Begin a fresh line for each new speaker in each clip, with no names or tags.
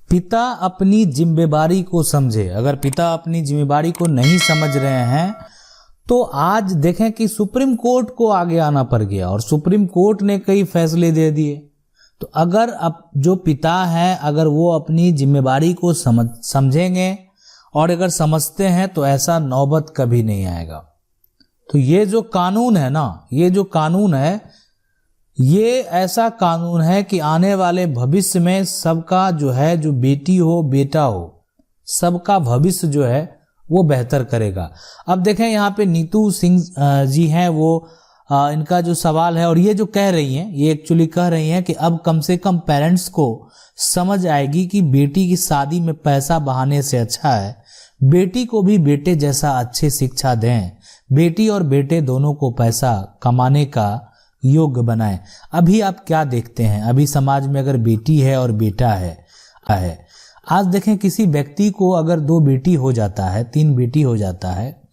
पिता अपनी जिम्मेदारी को समझे। अगर पिता अपनी जिम्मेदारी को नहीं समझ रहे हैं तो आज देखें कि सुप्रीम कोर्ट को आगे आना पड़ गया और सुप्रीम कोर्ट ने कई फैसले दे दिए। तो अगर अब जो पिता हैं अगर वो अपनी जिम्मेदारी को समझेंगे और अगर समझते हैं तो ऐसा नौबत कभी नहीं आएगा। तो ये जो कानून है ना, ये जो कानून है, ये ऐसा कानून है कि आने वाले भविष्य में सबका जो है, जो बेटी हो बेटा हो, सबका भविष्य जो है वो बेहतर करेगा। अब देखें यहाँ पे नीतू सिंह जी हैं, वो इनका जो सवाल है और ये जो कह रही हैं, ये एक्चुअली कह रही हैं कि अब कम से कम पेरेंट्स को समझ आएगी कि बेटी की शादी में पैसा बहाने से अच्छा है बेटी को भी बेटे जैसा अच्छी शिक्षा दें, बेटी और बेटे दोनों को पैसा कमाने का योग्य बनाएं। अभी आप क्या देखते हैं, अभी समाज में अगर बेटी है और बेटा है आज देखें किसी व्यक्ति को अगर 2 बेटी हो जाता है, 3 बेटी हो जाता है,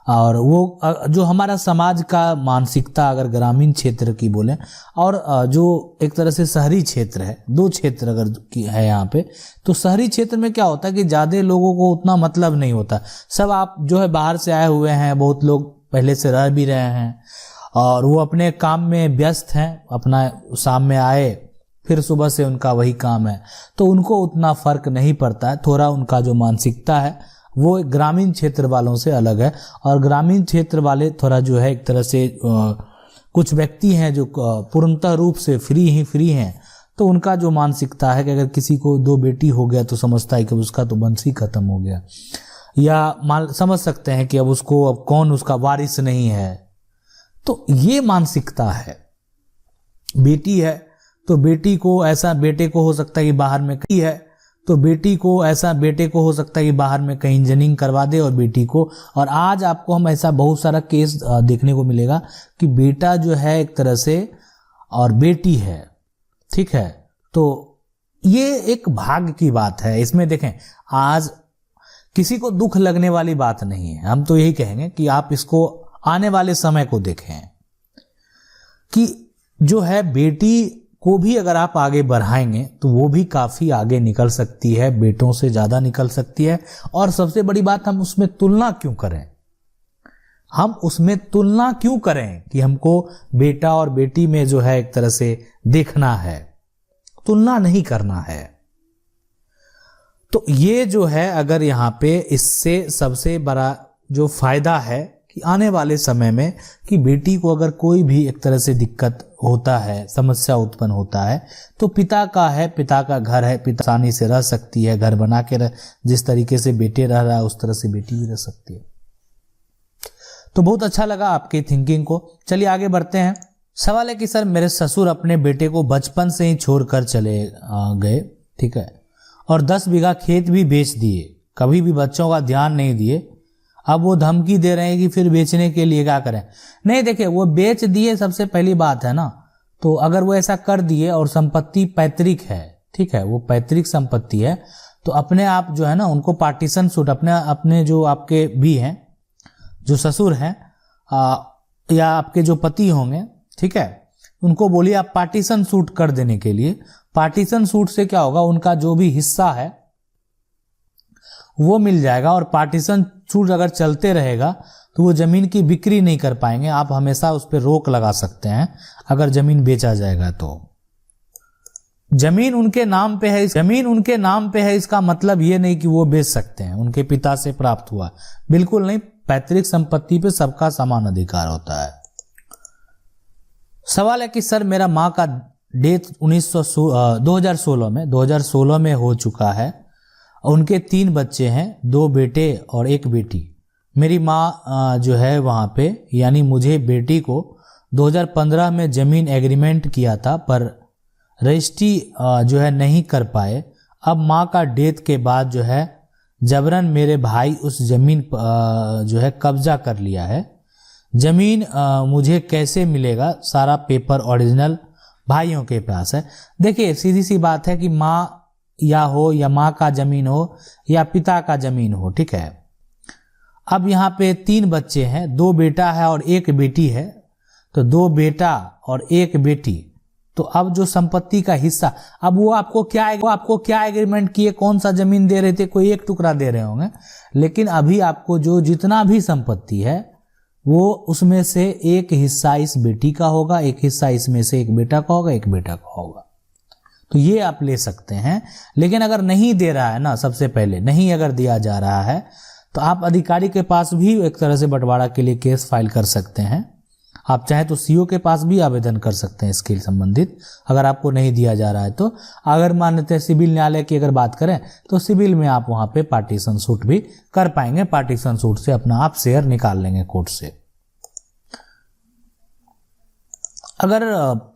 और वो जो हमारा समाज का मानसिकता अगर ग्रामीण क्षेत्र की बोलें और जो एक तरह से शहरी क्षेत्र है, 2 क्षेत्र अगर है यहाँ पे, तो शहरी क्षेत्र में क्या होता है कि ज़्यादा लोगों को उतना मतलब नहीं होता। सब आप जो है बाहर से आए हुए हैं, बहुत लोग पहले से रह भी रहे हैं और वो अपने काम में व्यस्त हैं, अपना शाम में आए फिर सुबह से उनका वही काम है, तो उनको उतना फर्क नहीं पड़ता है। थोड़ा उनका जो मानसिकता है वो ग्रामीण क्षेत्र वालों से अलग है और ग्रामीण क्षेत्र वाले थोड़ा जो है एक तरह से कुछ व्यक्ति हैं जो पूर्णतः रूप से फ्री हैं, तो उनका जो मानसिकता है कि अगर किसी को 2 बेटी हो गया तो समझता है कि उसका तो वंश ही खत्म हो गया, या समझ सकते हैं कि अब उसको अब कौन उसका वारिस नहीं है। तो ये मानसिकता है। बेटी है तो बेटी को ऐसा बेटे को हो सकता है कि बाहर में कहीं है तो बेटी को ऐसा बेटे को हो सकता है कि बाहर में कहीं इंजीनियरिंग करवा दे और बेटी को, और आज आपको हम ऐसा बहुत सारा केस देखने को मिलेगा कि बेटा जो है एक तरह से और बेटी है, ठीक है। तो ये एक भाग्य की बात है। इसमें देखें आज किसी को दुख लगने वाली बात नहीं है। हम तो यही कहेंगे कि आप इसको आने वाले समय को देखें कि जो है बेटी को भी अगर आप आगे बढ़ाएंगे तो वो भी काफी आगे निकल सकती है, बेटों से ज्यादा निकल सकती है। और सबसे बड़ी बात, हम उसमें तुलना क्यों करें, हम उसमें तुलना क्यों करें कि हमको बेटा और बेटी में जो है एक तरह से देखना है, तुलना नहीं करना है। तो ये जो है अगर यहाँ पे इससे सबसे बड़ा जो फायदा है कि आने वाले समय में कि बेटी को अगर कोई भी एक तरह से दिक्कत होता है, समस्या उत्पन्न होता है, तो पिता का है, पिता का घर है, पिता आसानी से रह सकती है, घर बना के जिस तरीके से बेटे रह रहा है उस तरह से बेटी भी रह सकती है। तो बहुत अच्छा लगा आपकी थिंकिंग को। चलिए आगे बढ़ते हैं। सवाल है कि सर मेरे ससुर अपने बेटे को बचपन से ही छोड़कर चले गए, ठीक है, और 10 बीघा खेत भी बेच दिए, कभी भी बच्चों का ध्यान नहीं दिए। अब वो धमकी दे रहे हैं कि फिर बेचने के लिए क्या करें। नहीं देखिए, वो बेच दिए, सबसे पहली बात है ना, तो अगर वो ऐसा कर दिए और संपत्ति पैतृक है, ठीक है, वो पैतृक संपत्ति है, तो अपने आप जो है ना उनको पार्टीशन सूट अपने जो आपके भी हैं, जो ससुर हैं या आपके जो पति होंगे, ठीक है, उनको बोलिए आप पार्टीशन सूट कर देने के लिए। पार्टीशन सूट से क्या होगा, उनका जो भी हिस्सा है वो मिल जाएगा, और पार्टीशन छूट अगर चलते रहेगा तो वो जमीन की बिक्री नहीं कर पाएंगे। आप हमेशा उस पर रोक लगा सकते हैं अगर जमीन बेचा जाएगा तो। जमीन उनके नाम पे है, जमीन उनके नाम पे है, इसका मतलब ये नहीं कि वो बेच सकते हैं, उनके पिता से प्राप्त हुआ, बिल्कुल नहीं। पैतृक संपत्ति पे सबका समान अधिकार होता है। सवाल है कि सर मेरा माँ का डेथ 2016 में हो चुका है, उनके 3 बच्चे हैं, 2 बेटे और 1 बेटी। मेरी माँ जो है वहाँ पे, यानी मुझे बेटी को 2015 में जमीन एग्रीमेंट किया था पर रजिस्ट्री जो है नहीं कर पाए। अब माँ का डेथ के बाद जो है जबरन मेरे भाई उस जमीन जो है कब्जा कर लिया है। जमीन मुझे कैसे मिलेगा, सारा पेपर ओरिजिनल भाइयों के पास है। देखिए सीधी सी बात है कि माँ या हो या माँ का जमीन हो या पिता का जमीन हो, ठीक है। अब यहाँ पे 3 बच्चे हैं, 2 बेटा है और 1 बेटी है, तो 2 बेटा और 1 बेटी, तो अब जो संपत्ति का हिस्सा, अब वो आपको क्या एग्रीमेंट किए, कौन सा जमीन दे रहे थे, कोई एक टुकड़ा दे रहे होंगे, लेकिन अभी आपको जो जितना भी संपत्ति है वो उसमें से एक हिस्सा इस बेटी का होगा, एक हिस्सा इसमें से एक बेटा का होगा, एक बेटा का होगा। तो ये आप ले सकते हैं। लेकिन अगर नहीं दे रहा है ना, सबसे पहले नहीं अगर दिया जा रहा है तो आप अधिकारी के पास भी एक तरह से बंटवारा के लिए केस फाइल कर सकते हैं। आप चाहे तो सीओ के पास भी आवेदन कर सकते हैं इसके संबंधित, अगर आपको नहीं दिया जा रहा है तो। अगर मान लेते हैं सिविल न्यायालय की अगर बात करें तो सिविल में आप वहां पे पार्टीशन सूट भी कर पाएंगे, पार्टीशन सूट से अपना आप शेयर निकाल लेंगे कोर्ट से। अगर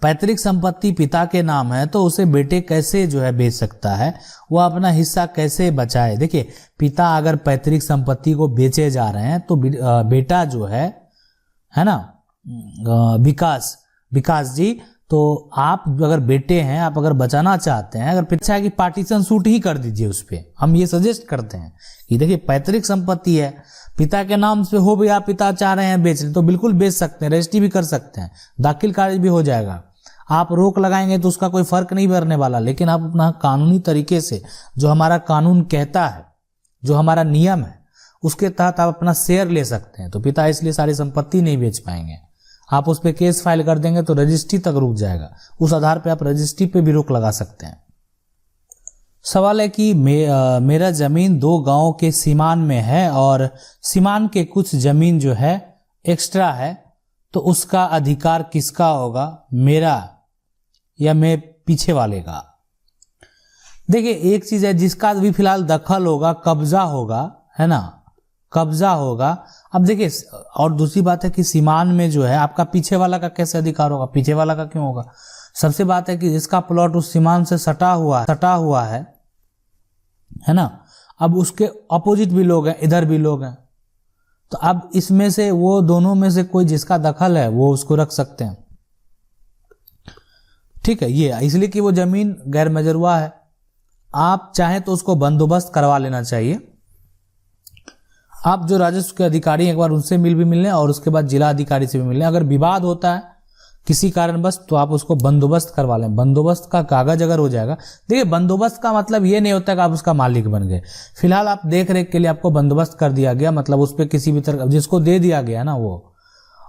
पैतृक संपत्ति पिता के नाम है तो उसे बेटे कैसे जो है बेच सकता है, वो अपना हिस्सा कैसे बचाए। देखिए, पिता अगर पैतृक संपत्ति को बेचे जा रहे हैं तो बेटा जो है ना, विकास जी, तो आप अगर बेटे हैं, आप अगर बचाना चाहते हैं, अगर पिता की पार्टीशन सूट ही कर दीजिए उस पे। हम ये सजेस्ट करते हैं कि देखिए पैतृक संपत्ति है, पिता के नाम से हो भी, आप पिता चाह रहे हैं बेचने तो बिल्कुल बेच सकते हैं, रजिस्ट्री भी कर सकते हैं, दाखिल कार्य भी हो जाएगा। आप रोक लगाएंगे तो उसका कोई फर्क नहीं पड़ने वाला, लेकिन आप अपना कानूनी तरीके से, जो हमारा कानून कहता है, जो हमारा नियम है, उसके तहत आप अपना शेयर ले सकते हैं। तो पिता इसलिए सारी संपत्ति नहीं बेच पाएंगे। आप उस पर केस फाइल कर देंगे तो रजिस्ट्री तक रुक जाएगा, उस आधार पे आप रजिस्ट्री पे भी रोक लगा सकते हैं। सवाल है कि मेरा जमीन 2 गांव के सीमान में है और सीमान के कुछ जमीन जो है एक्स्ट्रा है, तो उसका अधिकार किसका होगा, मेरा या मैं पीछे वाले का। देखिए, एक चीज है जिसका भी फिलहाल दखल होगा, कब्जा होगा, है ना, कब्जा होगा। अब देखिए, और दूसरी बात है कि सीमान में जो है आपका पीछे वाला का कैसे अधिकार होगा, पीछे वाला का क्यों होगा। सबसे बात है कि जिसका प्लॉट उस सीमान से सटा हुआ है ना, अब उसके अपोजिट भी लोग हैं, इधर भी लोग हैं, तो अब इसमें से वो दोनों में से कोई जिसका दखल है वो उसको रख सकते हैं। ठीक है, ये इसलिए कि वो जमीन गैर मजरूआ है। आप चाहें तो उसको बंदोबस्त करवा लेना चाहिए। आप जो राजस्व के अधिकारी एक बार उनसे मिल लें और उसके बाद जिला अधिकारी से भी मिल लें। अगर विवाद होता है किसी कारणवश तो आप उसको बंदोबस्त करवा लें। बंदोबस्त का कागज अगर हो जाएगा, देखिए बंदोबस्त का मतलब ये नहीं होता कि आप उसका मालिक बन गए। फिलहाल आप देख रेख के लिए आपको बंदोबस्त कर दिया गया, मतलब उस पर किसी भी तरह, जिसको दे दिया गया ना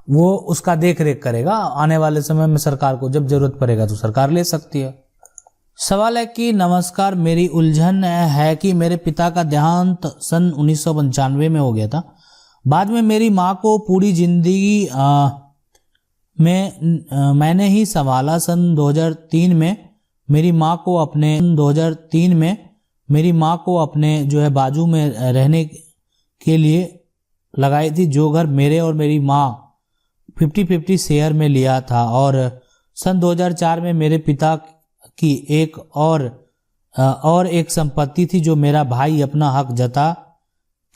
वो उसका देख रेख करेगा। आने वाले समय में सरकार को जब जरूरत पड़ेगा तो सरकार ले सकती है। सवाल है कि नमस्कार, मेरी उलझन है कि मेरे पिता का देहांत सन 1995 में हो गया था। बाद में मेरी माँ को पूरी जिंदगी मैंने ही संभाला। सन 2003 में मेरी माँ को अपने जो है बाजू में रहने के लिए लगाई थी, जो घर मेरे और मेरी माँ 50-50 शेयर में लिया था। और सन 2004 में मेरे पिता की एक और एक संपत्ति थी जो मेरा भाई अपना हक जता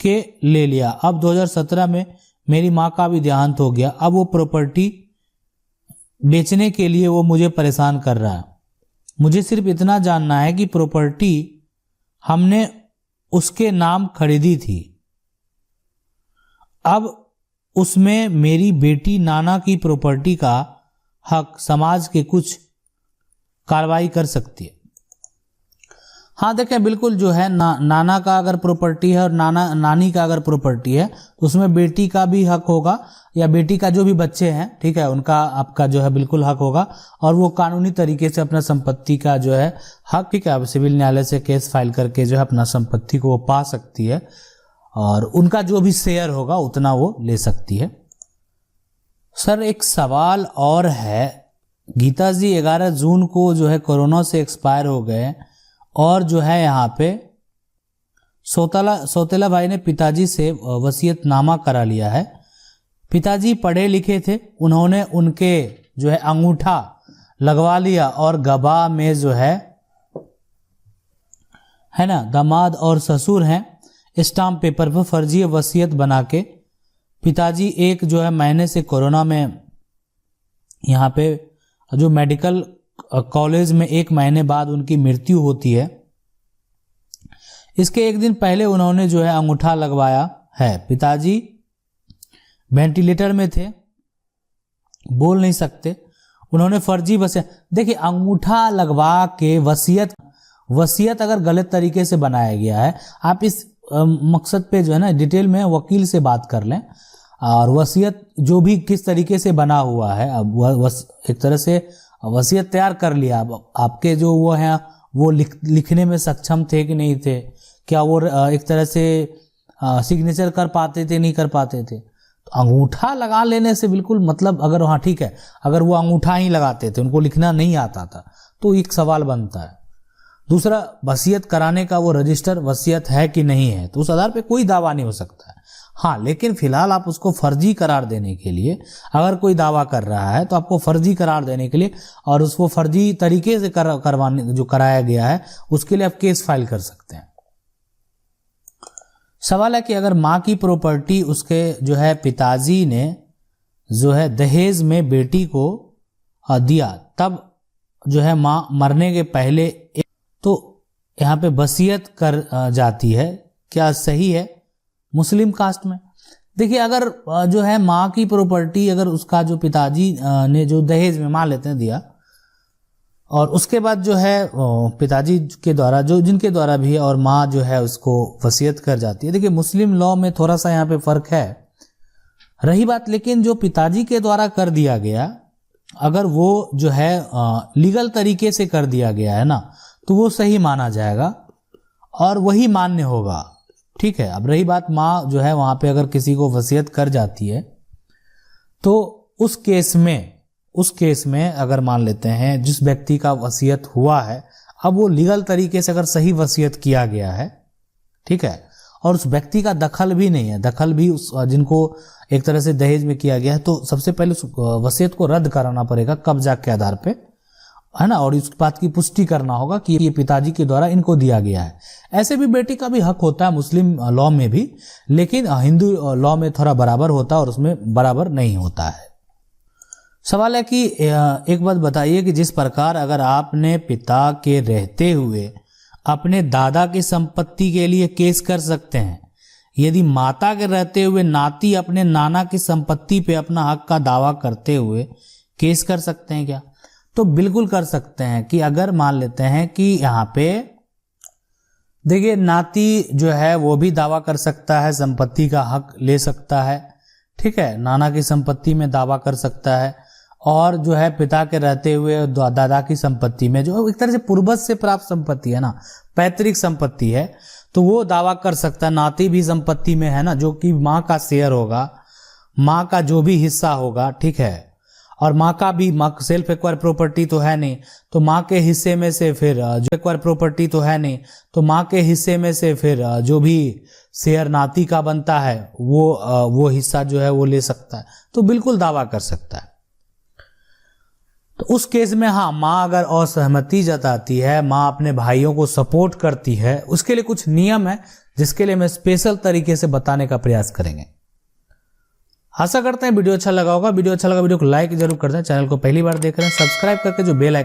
के ले लिया। अब 2017 में मेरी माँ का भी देहांत हो गया। अब वो प्रॉपर्टी बेचने के लिए वो मुझे परेशान कर रहा है। मुझे सिर्फ इतना जानना है कि प्रॉपर्टी हमने उसके नाम खरीदी थी, अब उसमें मेरी बेटी नाना की प्रॉपर्टी का हक समाज के कुछ कार्रवाई कर सकती है। हाँ देखें, बिल्कुल जो है नाना का अगर प्रॉपर्टी है और नानी का अगर प्रॉपर्टी है तो उसमें बेटी का भी हक होगा, या बेटी का जो भी बच्चे हैं, ठीक है, उनका आपका जो है बिल्कुल हक होगा। और वो कानूनी तरीके से अपना संपत्ति का जो है हक, ठीक है, अब सिविल न्यायालय से केस फाइल करके जो है अपना संपत्ति को वो पा सकती है और उनका जो भी शेयर होगा उतना वो ले सकती है। सर एक सवाल और है, गीता जी 11 जून को जो है कोरोना से एक्सपायर हो गए और जो है यहाँ पे सौतेला भाई ने पिताजी से वसीयतनामा करा लिया है। पिताजी पढ़े लिखे थे, उन्होंने उनके जो है अंगूठा लगवा लिया और गवाह में जो है ना दामाद और ससुर हैं, स्टाम्प पेपर पर फर्जी वसीयत बना के पिताजी एक जो है महीने से कोरोना में यहाँ पे जो मेडिकल कॉलेज में 1 महीने बाद उनकी मृत्यु होती है, इसके 1 दिन पहले उन्होंने जो है अंगूठा लगवाया है। पिताजी वेंटिलेटर में थे, बोल नहीं सकते, उन्होंने फर्जी वसीयत, देखिए अंगूठा लगवा के वसीयत अगर गलत तरीके से बनाया गया है, आप इस मकसद पे जो है ना डिटेल में वकील से बात कर लें, और वसीयत जो भी किस तरीके से बना हुआ है, अब एक तरह से वसीयत तैयार कर लिया, अब आपके जो वो हैं वो लिखने में सक्षम थे कि नहीं थे, क्या वो एक तरह से सिग्नेचर कर पाते थे नहीं कर पाते थे, तो अंगूठा लगा लेने से बिल्कुल मतलब, अगर हाँ ठीक है, अगर वो अंगूठा ही लगाते थे, उनको लिखना नहीं आता था, तो एक सवाल बनता है। दूसरा, वसीयत कराने का वो रजिस्टर वसीयत है कि नहीं है, तो उस आधार पे कोई दावा नहीं हो सकता है। हाँ, लेकिन फिलहाल आप उसको फर्जी करार देने के लिए, अगर कोई दावा कर रहा है तो आपको फर्जी करार देने के लिए और उसको फर्जी तरीके से करवाने जो कराया गया है उसके लिए आप केस फाइल कर सकते हैं। सवाल है कि अगर माँ की प्रॉपर्टी उसके जो है पिताजी ने जो है दहेज में बेटी को दिया, तब जो है माँ मरने के पहले तो यहाँ पे वसीयत कर जाती है, क्या सही है मुस्लिम कास्ट में? देखिए, अगर जो है माँ की प्रॉपर्टी, अगर उसका जो पिताजी ने जो दहेज में मान लेते हैं दिया, और उसके बाद जो है पिताजी के द्वारा जो जिनके द्वारा भी, और माँ जो है उसको वसीयत कर जाती है। देखिए, मुस्लिम लॉ में थोड़ा सा यहाँ पे फर्क है। रही बात, लेकिन जो पिताजी के द्वारा कर दिया गया, अगर वो जो है लीगल तरीके से कर दिया गया है ना, तो वो सही माना जाएगा और वही मान्य होगा। ठीक है। अब रही बात माँ जो है वहां पे अगर किसी को वसीयत कर जाती है, तो उस केस में अगर मान लेते हैं जिस व्यक्ति का वसीयत हुआ है, अब वो लीगल तरीके से अगर सही वसीयत किया गया है, ठीक है, और उस व्यक्ति का दखल भी नहीं है, दखल भी उस जिनको एक तरह से दहेज में किया गया है, तो सबसे पहले उस वसीयत को रद्द कराना पड़ेगा कब्जा के आधार पे, है ना, और इस बात की पुष्टि करना होगा कि ये पिताजी के द्वारा इनको दिया गया है। ऐसे भी बेटी का भी हक होता है मुस्लिम लॉ में भी, लेकिन हिंदू लॉ में थोड़ा बराबर होता है और उसमें बराबर नहीं होता है। सवाल है कि एक बात बताइए कि जिस प्रकार अगर आपने पिता के रहते हुए अपने दादा की संपत्ति के लिए केस कर सकते हैं, यदि माता के रहते हुए नाती अपने नाना की संपत्ति पे अपना हक का दावा करते हुए केस कर सकते हैं क्या? तो बिल्कुल कर सकते हैं। कि अगर मान लेते हैं कि यहाँ पे देखिए नाती जो है वो भी दावा कर सकता है, संपत्ति का हक ले सकता है, ठीक है, नाना की संपत्ति में दावा कर सकता है, और जो है पिता के रहते हुए दादा की संपत्ति में जो एक तरह से पूर्वज से प्राप्त संपत्ति है ना, पैतृक संपत्ति है, तो वो दावा कर सकता है। नाती भी संपत्ति में है ना, जो कि माँ का शेयर होगा, माँ का जो भी हिस्सा होगा, ठीक है, और माँ का भी, माँ सेल्फ एक्वायर प्रॉपर्टी तो है नहीं, तो माँ के हिस्से में से फिर जो एक्वायर प्रॉपर्टी तो है नहीं, तो माँ के हिस्से में से फिर जो भी शेयर नाती का बनता है वो हिस्सा जो है वो ले सकता है, तो बिल्कुल दावा कर सकता है। तो उस केस में हाँ, माँ अगर असहमति जताती है, माँ अपने भाइयों को सपोर्ट करती है, उसके लिए कुछ नियम है जिसके लिए मैं स्पेशल तरीके से बताने का प्रयास करेंगे। आशा करते हैं वीडियो अच्छा लगा होगा। वीडियो अच्छा लगा वीडियो को लाइक जरूर कर दें। चैनल को पहली बार देख रहे हैं सब्सक्राइब करके जो बेल आइकन